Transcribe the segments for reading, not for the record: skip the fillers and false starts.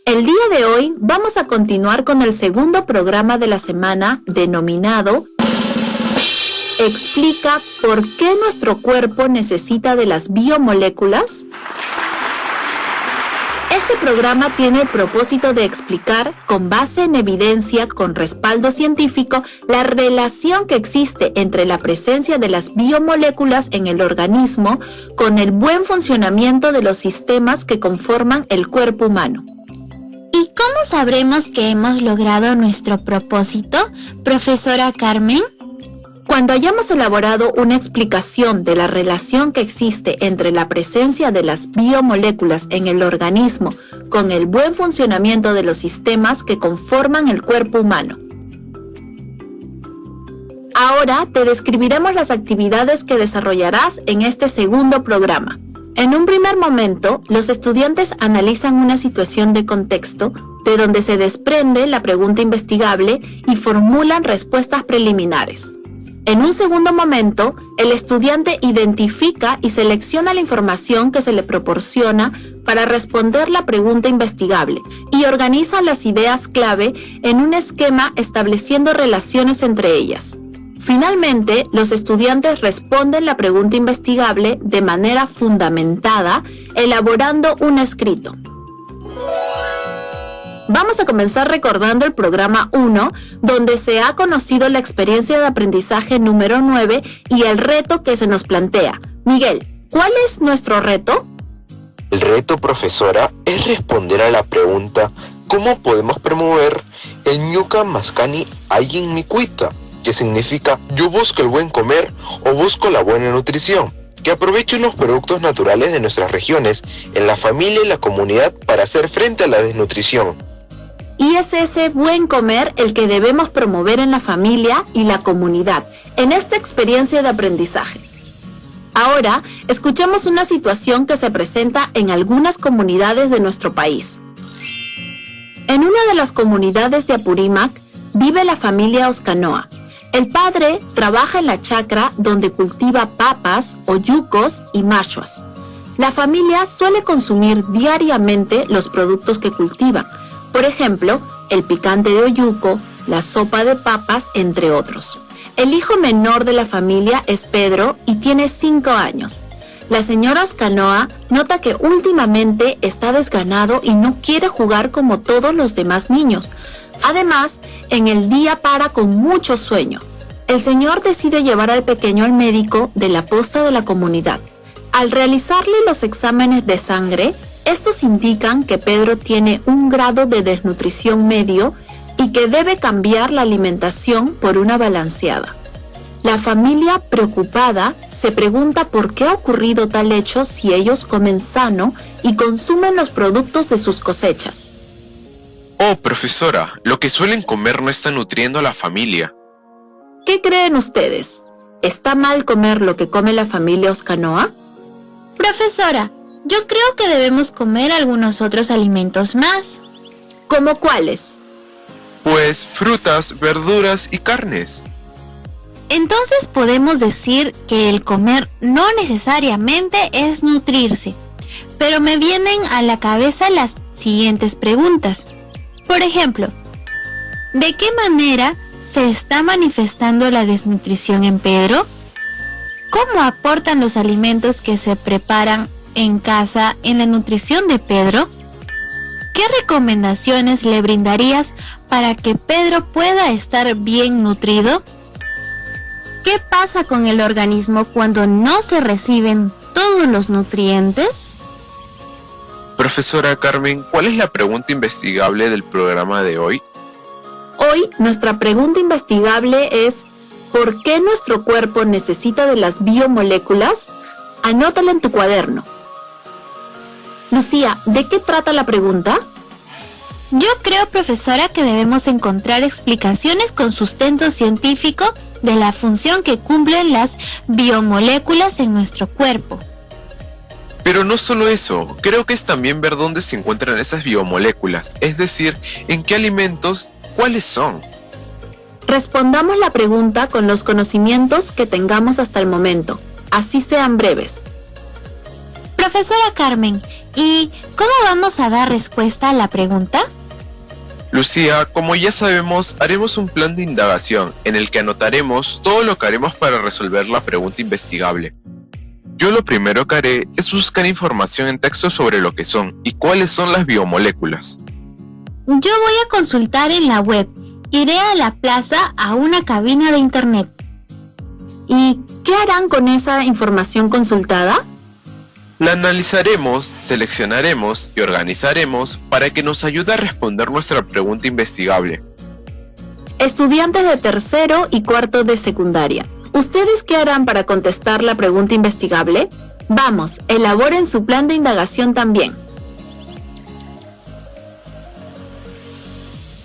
El día de hoy vamos a continuar con el segundo programa de la semana denominado Explica por qué nuestro cuerpo necesita de las biomoléculas. Este programa tiene el propósito de explicar, con base en evidencia, con respaldo científico, la relación que existe entre la presencia de las biomoléculas en el organismo con el buen funcionamiento de los sistemas que conforman el cuerpo humano. ¿Y cómo sabremos que hemos logrado nuestro propósito, profesora Carmen? Cuando hayamos elaborado una explicación de la relación que existe entre la presencia de las biomoléculas en el organismo con el buen funcionamiento de los sistemas que conforman el cuerpo humano. Ahora te describiremos las actividades que desarrollarás en este segundo programa. En un primer momento, los estudiantes analizan una situación de contexto de donde se desprende la pregunta investigable y formulan respuestas preliminares. En un segundo momento, el estudiante identifica y selecciona la información que se le proporciona para responder la pregunta investigable y organiza las ideas clave en un esquema estableciendo relaciones entre ellas. Finalmente, los estudiantes responden la pregunta investigable de manera fundamentada, elaborando un escrito. Vamos a comenzar recordando el programa 1, donde se ha conocido la experiencia de aprendizaje número 9 y el reto que se nos plantea. Miguel, ¿cuál es nuestro reto? El reto, profesora, es responder a la pregunta ¿cómo podemos promover el ñuka maskani ayin mikuita? Que significa yo busco el buen comer o busco la buena nutrición, que aprovechen los productos naturales de nuestras regiones en la familia y la comunidad para hacer frente a la desnutrición. Y es ese buen comer el que debemos promover en la familia y la comunidad, en esta experiencia de aprendizaje. Ahora, escuchemos una situación que se presenta en algunas comunidades de nuestro país. En una de las comunidades de Apurímac vive la familia Oscanoa. El padre trabaja en la chacra donde cultiva papas, oyucos y machuas. La familia suele consumir diariamente los productos que cultiva. Por ejemplo, el picante de oyuco, la sopa de papas, entre otros. El hijo menor de la familia es Pedro y tiene 5 años. La señora Oscanoa nota que últimamente está desganado y no quiere jugar como todos los demás niños. Además, en el día para con mucho sueño. El señor decide llevar al pequeño al médico de la posta de la comunidad. Al realizarle los exámenes de sangre, estos indican que Pedro tiene un grado de desnutrición medio y que debe cambiar la alimentación por una balanceada. La familia, preocupada, se pregunta por qué ha ocurrido tal hecho si ellos comen sano y consumen los productos de sus cosechas. Oh, profesora, lo que suelen comer no está nutriendo a la familia. ¿Qué creen ustedes? ¿Está mal comer lo que come la familia Oscanoa? Profesora, yo creo que debemos comer algunos otros alimentos más. ¿Cómo cuáles? Pues frutas, verduras y carnes. Entonces podemos decir que el comer no necesariamente es nutrirse. Pero me vienen a la cabeza las siguientes preguntas. Por ejemplo, ¿de qué manera se está manifestando la desnutrición en Pedro? ¿Cómo aportan los alimentos que se preparan en casa en la nutrición de Pedro? ¿Qué recomendaciones le brindarías para que Pedro pueda estar bien nutrido? ¿Qué pasa con el organismo cuando no se reciben todos los nutrientes? Profesora Carmen, ¿cuál es la pregunta investigable del programa de hoy? Hoy nuestra pregunta investigable es ¿por qué nuestro cuerpo necesita de las biomoléculas? Anótala en tu cuaderno. Lucía, ¿de qué trata la pregunta? Yo creo, profesora, que debemos encontrar explicaciones con sustento científico de la función que cumplen las biomoléculas en nuestro cuerpo. Pero no solo eso, creo que es también ver dónde se encuentran esas biomoléculas, es decir, en qué alimentos, cuáles son. Respondamos la pregunta con los conocimientos que tengamos hasta el momento, así sean breves. Profesora Carmen, ¿y cómo vamos a dar respuesta a la pregunta? Lucía, como ya sabemos, haremos un plan de indagación en el que anotaremos todo lo que haremos para resolver la pregunta investigable. Yo lo primero que haré es buscar información en texto sobre lo que son y cuáles son las biomoléculas. Yo voy a consultar en la web. Iré a la plaza a una cabina de internet. ¿Y qué harán con esa información consultada? La analizaremos, seleccionaremos y organizaremos para que nos ayude a responder nuestra pregunta investigable. Estudiantes de tercero y cuarto de secundaria, ¿ustedes qué harán para contestar la pregunta investigable? Vamos, elaboren su plan de indagación también.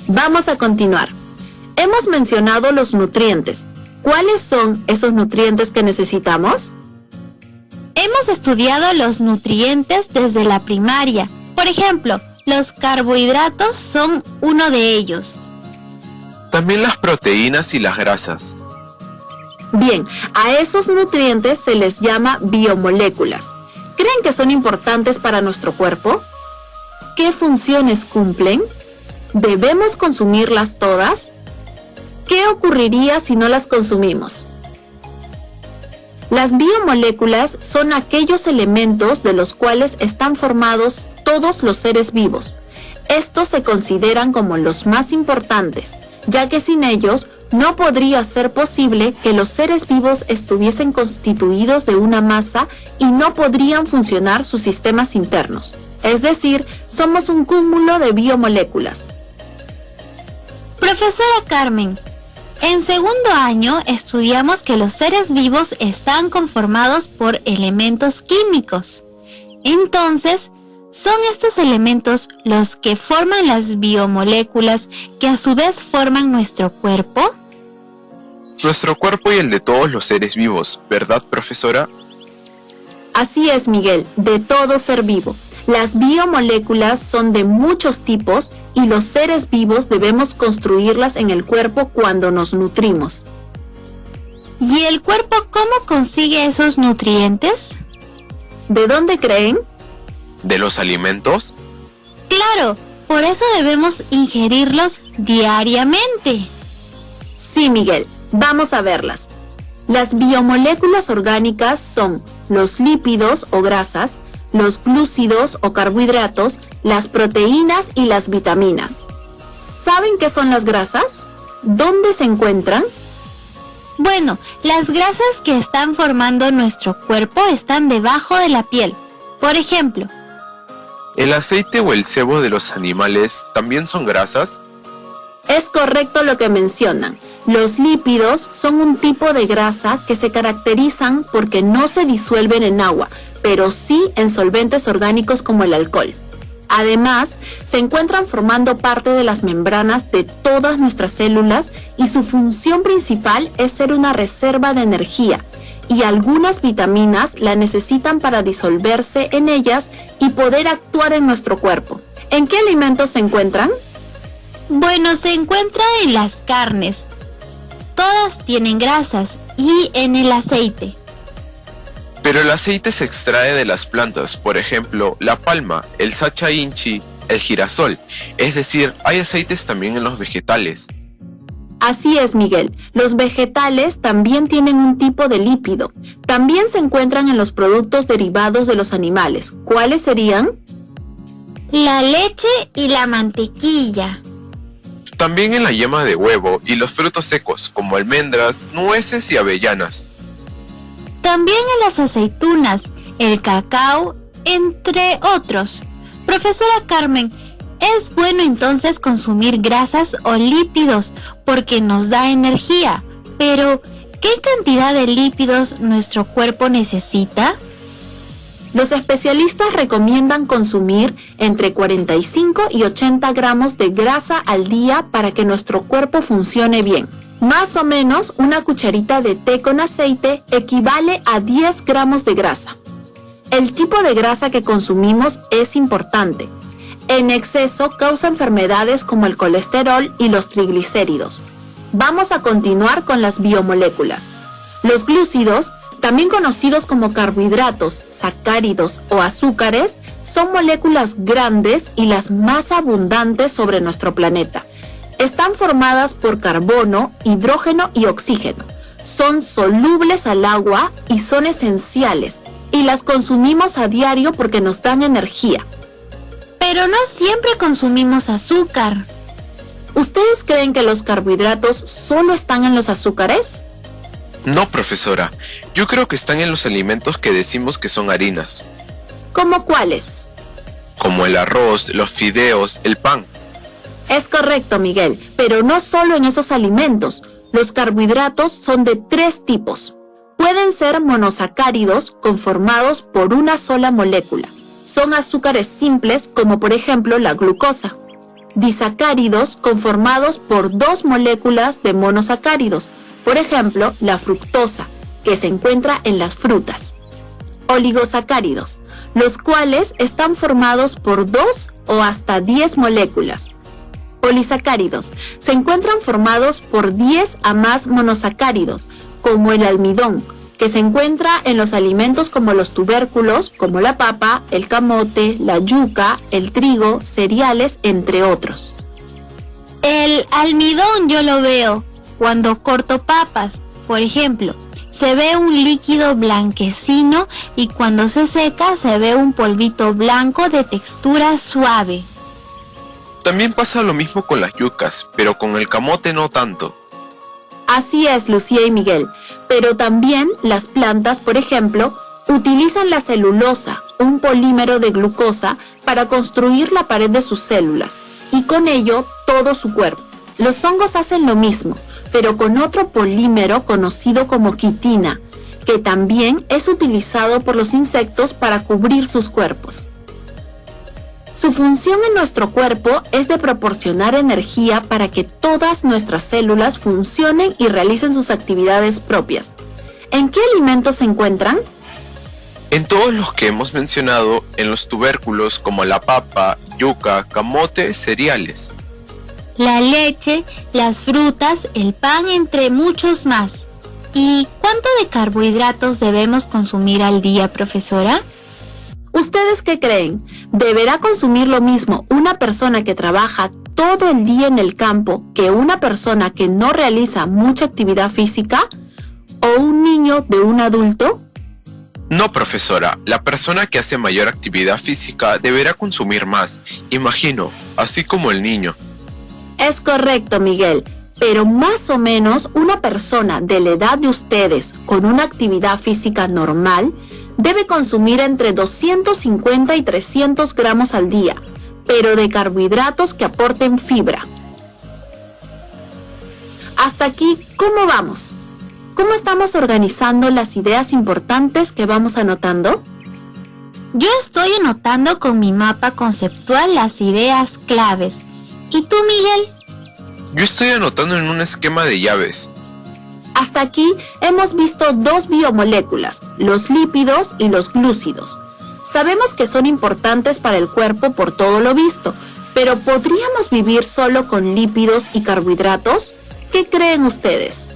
Vamos a continuar. Hemos mencionado los nutrientes. ¿Cuáles son esos nutrientes que necesitamos? Hemos estudiado los nutrientes desde la primaria. Por ejemplo, los carbohidratos son uno de ellos. También las proteínas y las grasas. Bien, a esos nutrientes se les llama biomoléculas. ¿Creen que son importantes para nuestro cuerpo? ¿Qué funciones cumplen? ¿Debemos consumirlas todas? ¿Qué ocurriría si no las consumimos? Las biomoléculas son aquellos elementos de los cuales están formados todos los seres vivos. Estos se consideran como los más importantes, ya que sin ellos no podría ser posible que los seres vivos estuviesen constituidos de una masa y no podrían funcionar sus sistemas internos. Es decir, somos un cúmulo de biomoléculas. Profesora Carmen, en segundo año estudiamos que los seres vivos están conformados por elementos químicos. Entonces, ¿son estos elementos los que forman las biomoléculas que a su vez forman nuestro cuerpo? Nuestro cuerpo y el de todos los seres vivos, ¿verdad, profesora? Así es, Miguel, de todo ser vivo. Las biomoléculas son de muchos tipos y los seres vivos debemos construirlas en el cuerpo cuando nos nutrimos. ¿Y el cuerpo cómo consigue esos nutrientes? ¿De dónde creen? ¿De los alimentos? Claro, por eso debemos ingerirlos diariamente. Sí, Miguel, vamos a verlas. Las biomoléculas orgánicas son los lípidos o grasas, los glúcidos o carbohidratos, las proteínas y las vitaminas. ¿Saben qué son las grasas? ¿Dónde se encuentran? Bueno, las grasas que están formando nuestro cuerpo están debajo de la piel. Por ejemplo, ¿el aceite o el sebo de los animales también son grasas? Es correcto lo que mencionan. Los lípidos son un tipo de grasa que se caracterizan porque no se disuelven en agua, pero sí en solventes orgánicos como el alcohol. Además, se encuentran formando parte de las membranas de todas nuestras células y su función principal es ser una reserva de energía, y algunas vitaminas la necesitan para disolverse en ellas y poder actuar en nuestro cuerpo. ¿En qué alimentos se encuentran? Bueno, se encuentra en las carnes. Todas tienen grasas y en el aceite. Pero el aceite se extrae de las plantas, por ejemplo, la palma, el sacha inchi, el girasol. Es decir, hay aceites también en los vegetales. Así es, Miguel. Los vegetales también tienen un tipo de lípido. También se encuentran en los productos derivados de los animales. ¿Cuáles serían? La leche y la mantequilla. También en la yema de huevo y los frutos secos, como almendras, nueces y avellanas. También en las aceitunas, el cacao, entre otros. Profesora Carmen, es bueno entonces consumir grasas o lípidos porque nos da energía, pero ¿qué cantidad de lípidos nuestro cuerpo necesita? Los especialistas recomiendan consumir entre 45 y 80 gramos de grasa al día para que nuestro cuerpo funcione bien. Más o menos una cucharita de té con aceite equivale a 10 gramos de grasa. El tipo de grasa que consumimos es importante. En exceso causa enfermedades como el colesterol y los triglicéridos. Vamos a continuar con las biomoléculas. Los glúcidos también conocidos como carbohidratos, sacáridos o azúcares, son moléculas grandes y las más abundantes sobre nuestro planeta. Están formadas por carbono, hidrógeno y oxígeno. Son solubles al agua y son esenciales, y las consumimos a diario porque nos dan energía. Pero no siempre consumimos azúcar. ¿Ustedes creen que los carbohidratos solo están en los azúcares? No, profesora. Yo creo que están en los alimentos que decimos que son harinas, ¿Cómo cuáles? como el arroz, los fideos, el pan. Es correcto, Miguel, pero no solo en esos alimentos. Los carbohidratos son de 3 tipos. Pueden ser monosacáridos conformados por una sola molécula. Son azúcares simples como por ejemplo la glucosa. Disacáridos conformados por 2 moléculas de monosacáridos, por ejemplo la fructosa, que se encuentra en las frutas. Oligosacáridos, los cuales están formados por 2 o hasta 10 moléculas. Polisacáridos, se encuentran formados por 10 a más monosacáridos, como el almidón, que se encuentra en los alimentos como los tubérculos, como la papa, el camote, la yuca, el trigo, cereales, entre otros. El almidón yo lo veo cuando corto papas, por ejemplo. Se ve un líquido blanquecino y cuando se seca se ve un polvito blanco de textura suave. También pasa lo mismo con las yucas, pero con el camote no tanto. Así es, Lucía y Miguel, pero también las plantas, por ejemplo, utilizan la celulosa, un polímero de glucosa, para construir la pared de sus células y con ello todo su cuerpo. Los hongos hacen lo mismo, pero con otro polímero conocido como quitina, que también es utilizado por los insectos para cubrir sus cuerpos. Su función en nuestro cuerpo es de proporcionar energía para que todas nuestras células funcionen y realicen sus actividades propias. ¿En qué alimentos se encuentran? En todos los que hemos mencionado, en los tubérculos como la papa, yuca, camote, cereales. La leche, las frutas, el pan, entre muchos más. ¿Y cuánto de carbohidratos debemos consumir al día, profesora? ¿Ustedes qué creen? ¿Deberá consumir lo mismo una persona que trabaja todo el día en el campo que una persona que no realiza mucha actividad física? ¿O un niño de un adulto? No, profesora. La persona que hace mayor actividad física deberá consumir más, imagino, así como el niño. Es correcto, Miguel, pero más o menos una persona de la edad de ustedes con una actividad física normal debe consumir entre 250 y 300 gramos al día, pero de carbohidratos que aporten fibra. Hasta aquí, ¿cómo vamos? ¿Cómo estamos organizando las ideas importantes que vamos anotando? Yo estoy anotando con mi mapa conceptual las ideas claves. ¿Y tú, Miguel? Yo estoy anotando en un esquema de llaves. Hasta aquí hemos visto 2 biomoléculas, los lípidos y los glúcidos. Sabemos que son importantes para el cuerpo por todo lo visto, pero ¿podríamos vivir solo con lípidos y carbohidratos? ¿Qué creen ustedes?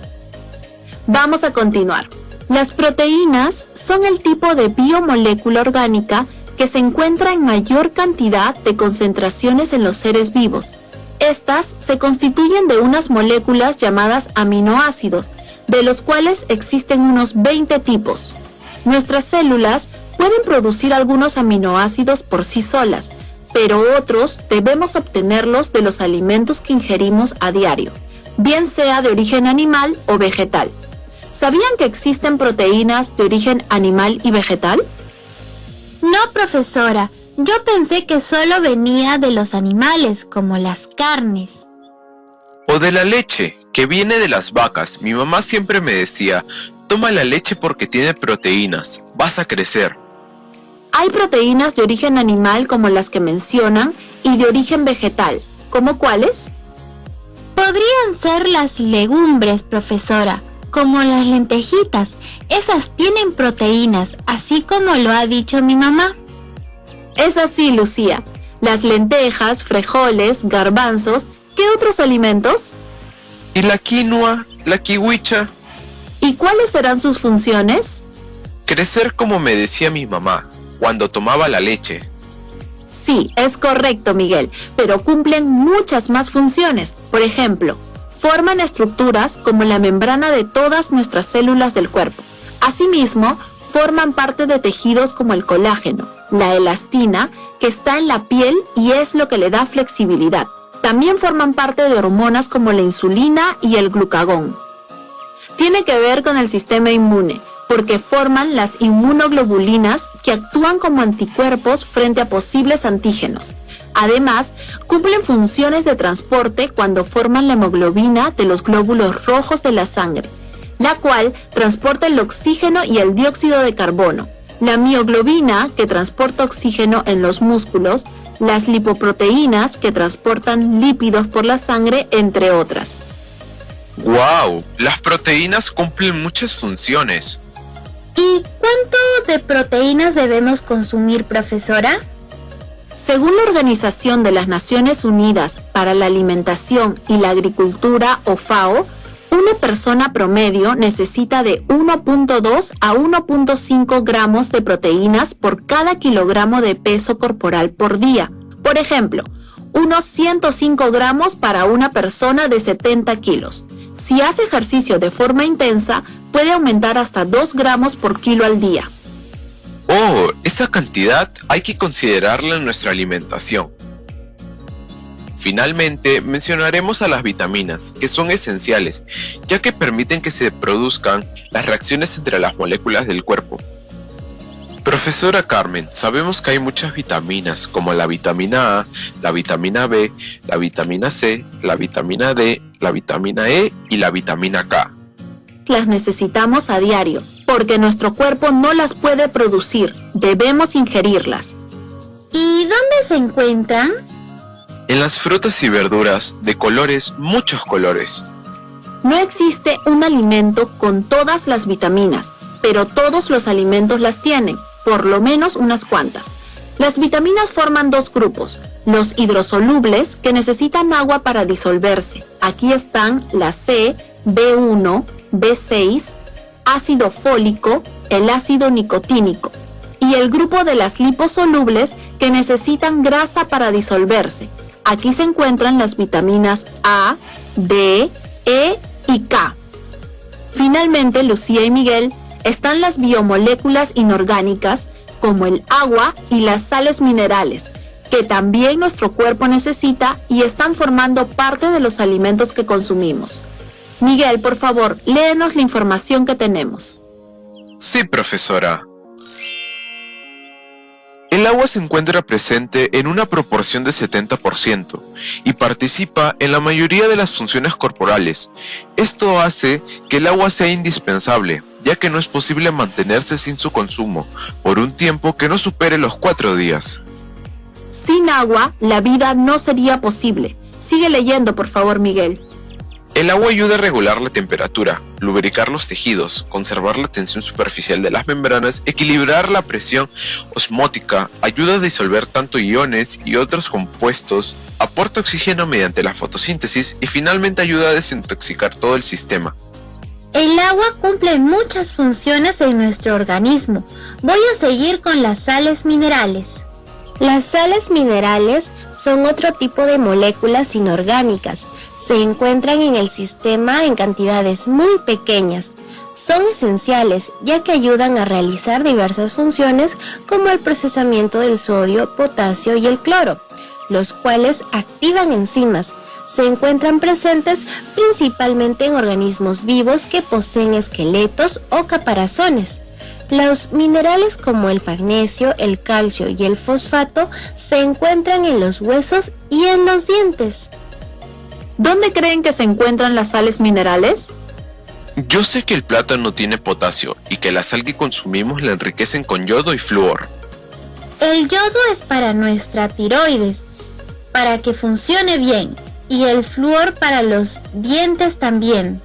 Vamos a continuar. Las proteínas son el tipo de biomolécula orgánica que se encuentra en mayor cantidad de concentraciones en los seres vivos. Estas se constituyen de unas moléculas llamadas aminoácidos, de los cuales existen unos 20 tipos. Nuestras células pueden producir algunos aminoácidos por sí solas, pero otros debemos obtenerlos de los alimentos que ingerimos a diario, bien sea de origen animal o vegetal. ¿Sabían que existen proteínas de origen animal y vegetal? No, profesora. Yo pensé que solo venía de los animales, como las carnes. O de la leche, que viene de las vacas. Mi mamá siempre me decía, toma la leche porque tiene proteínas, vas a crecer. Hay proteínas de origen animal como las que mencionan y de origen vegetal. ¿Cómo cuáles? Podrían ser las legumbres, profesora, como las lentejitas. Esas tienen proteínas, así como lo ha dicho mi mamá. Es así, Lucía. Las lentejas, frijoles, garbanzos, ¿qué otros alimentos? ¿Y la quinoa, la kiwicha? ¿Y cuáles serán sus funciones? Crecer como me decía mi mamá, cuando tomaba la leche. Sí, es correcto, Miguel, pero cumplen muchas más funciones. Por ejemplo, forman estructuras como la membrana de todas nuestras células del cuerpo. Asimismo, forman parte de tejidos como el colágeno, la elastina, que está en la piel y es lo que le da flexibilidad. También forman parte de hormonas como la insulina y el glucagón. Tiene que ver con el sistema inmune, porque forman las inmunoglobulinas que actúan como anticuerpos frente a posibles antígenos. Además, cumplen funciones de transporte cuando forman la hemoglobina de los glóbulos rojos de la sangre, la cual transporta el oxígeno y el dióxido de carbono, la mioglobina, que transporta oxígeno en los músculos, las lipoproteínas, que transportan lípidos por la sangre, entre otras. ¡Wow! Las proteínas cumplen muchas funciones. ¿Y cuánto de proteínas debemos consumir, profesora? Según la Organización de las Naciones Unidas para la Alimentación y la Agricultura, o FAO, una persona promedio necesita de 1.2 a 1.5 gramos de proteínas por cada kilogramo de peso corporal por día. Por ejemplo, unos 105 gramos para una persona de 70 kilos. Si hace ejercicio de forma intensa, puede aumentar hasta 2 gramos por kilo al día. ¡Oh! Esa cantidad hay que considerarla en nuestra alimentación. Finalmente, mencionaremos a las vitaminas, que son esenciales, ya que permiten que se produzcan las reacciones entre las moléculas del cuerpo. Profesora Carmen, sabemos que hay muchas vitaminas, como la vitamina A, la vitamina B, la vitamina C, la vitamina D, la vitamina E y la vitamina K. Las necesitamos a diario, porque nuestro cuerpo no las puede producir, debemos ingerirlas. ¿Y dónde se encuentran? En las frutas y verduras, de colores, muchos colores. No existe un alimento con todas las vitaminas, pero todos los alimentos las tienen, por lo menos unas cuantas. Las vitaminas forman dos grupos, los hidrosolubles, que necesitan agua para disolverse. Aquí están la C, B1, B6, ácido fólico, el ácido nicotínico, y el grupo de las liposolubles, que necesitan grasa para disolverse. Aquí se encuentran las vitaminas A, D, E y K. Finalmente, Lucía y Miguel, están las biomoléculas inorgánicas, como el agua y las sales minerales, que también nuestro cuerpo necesita y están formando parte de los alimentos que consumimos. Miguel, por favor, léenos la información que tenemos. Sí, profesora. El agua se encuentra presente en una proporción de 70% y participa en la mayoría de las funciones corporales. Esto hace que el agua sea indispensable, ya que no es posible mantenerse sin su consumo por un tiempo que no supere los 4 días. Sin agua, la vida no sería posible. Sigue leyendo, por favor, Miguel. El agua ayuda a regular la temperatura, lubricar los tejidos, conservar la tensión superficial de las membranas, equilibrar la presión osmótica, ayuda a disolver tanto iones y otros compuestos, aporta oxígeno mediante la fotosíntesis y finalmente ayuda a desintoxicar todo el sistema. El agua cumple muchas funciones en nuestro organismo. Voy a seguir con las sales minerales. Las sales minerales son otro tipo de moléculas inorgánicas. Se encuentran en el sistema en cantidades muy pequeñas. Son esenciales ya que ayudan a realizar diversas funciones como el procesamiento del sodio, potasio y el cloro, los cuales activan enzimas. Se encuentran presentes principalmente en organismos vivos que poseen esqueletos o caparazones. Los minerales como el magnesio, el calcio y el fosfato se encuentran en los huesos y en los dientes. ¿Dónde creen que se encuentran las sales minerales? Yo sé que el plátano tiene potasio y que la sal que consumimos la enriquecen con yodo y flúor. El yodo es para nuestra tiroides, para que funcione bien, y el flúor para los dientes también.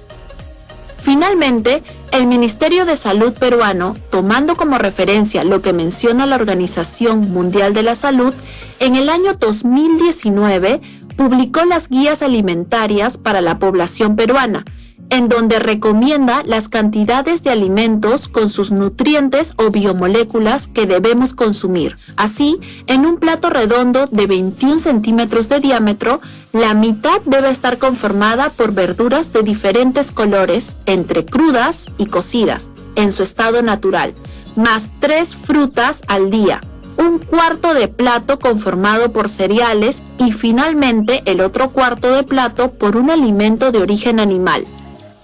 Finalmente, el Ministerio de Salud peruano, tomando como referencia lo que menciona la Organización Mundial de la Salud, en el año 2019 publicó las guías alimentarias para la población peruana, en donde recomienda las cantidades de alimentos con sus nutrientes o biomoléculas que debemos consumir. Así, en un plato redondo de 21 centímetros de diámetro, la mitad debe estar conformada por verduras de diferentes colores, entre crudas y cocidas, en su estado natural, más 3 frutas al día, un cuarto de plato conformado por cereales y finalmente el otro cuarto de plato por un alimento de origen animal.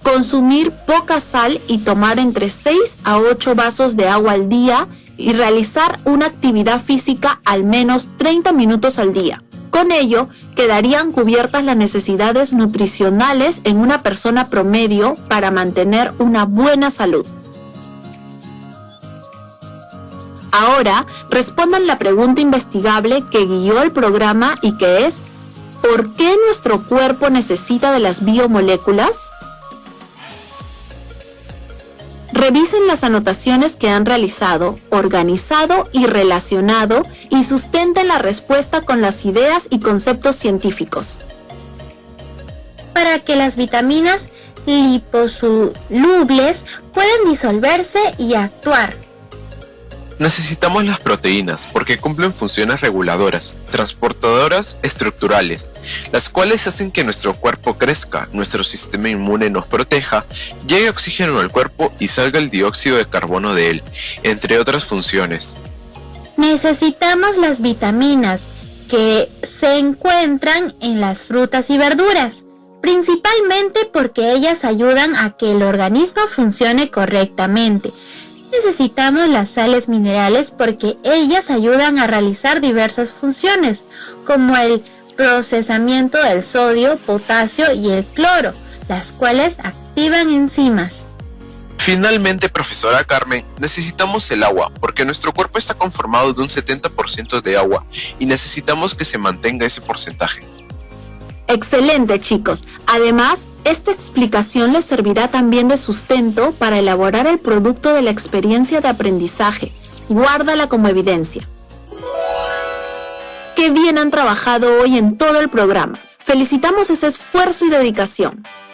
Consumir poca sal y tomar entre 6 a 8 vasos de agua al día y realizar una actividad física al menos 30 minutos al día. Con ello, quedarían cubiertas las necesidades nutricionales en una persona promedio para mantener una buena salud. Ahora, respondan la pregunta investigable que guió el programa y que es: ¿por qué nuestro cuerpo necesita de las biomoléculas? Revisen las anotaciones que han realizado, organizado y relacionado y sustenten la respuesta con las ideas y conceptos científicos. Para que las vitaminas liposolubles puedan disolverse y actuar. Necesitamos las proteínas porque cumplen funciones reguladoras, transportadoras estructurales, las cuales hacen que nuestro cuerpo crezca, nuestro sistema inmune nos proteja, llegue oxígeno al cuerpo y salga el dióxido de carbono de él, entre otras funciones. Necesitamos las vitaminas que se encuentran en las frutas y verduras, principalmente porque ellas ayudan a que el organismo funcione correctamente. Necesitamos las sales minerales porque ellas ayudan a realizar diversas funciones, como el procesamiento del sodio, potasio y el cloro, las cuales activan enzimas. Finalmente, profesora Carmen, necesitamos el agua porque nuestro cuerpo está conformado de un 70% de agua y necesitamos que se mantenga ese porcentaje. Excelente, chicos. Además, esta explicación les servirá también de sustento para elaborar el producto de la experiencia de aprendizaje. Guárdala como evidencia. ¡Qué bien han trabajado hoy en todo el programa! Felicitamos ese esfuerzo y dedicación.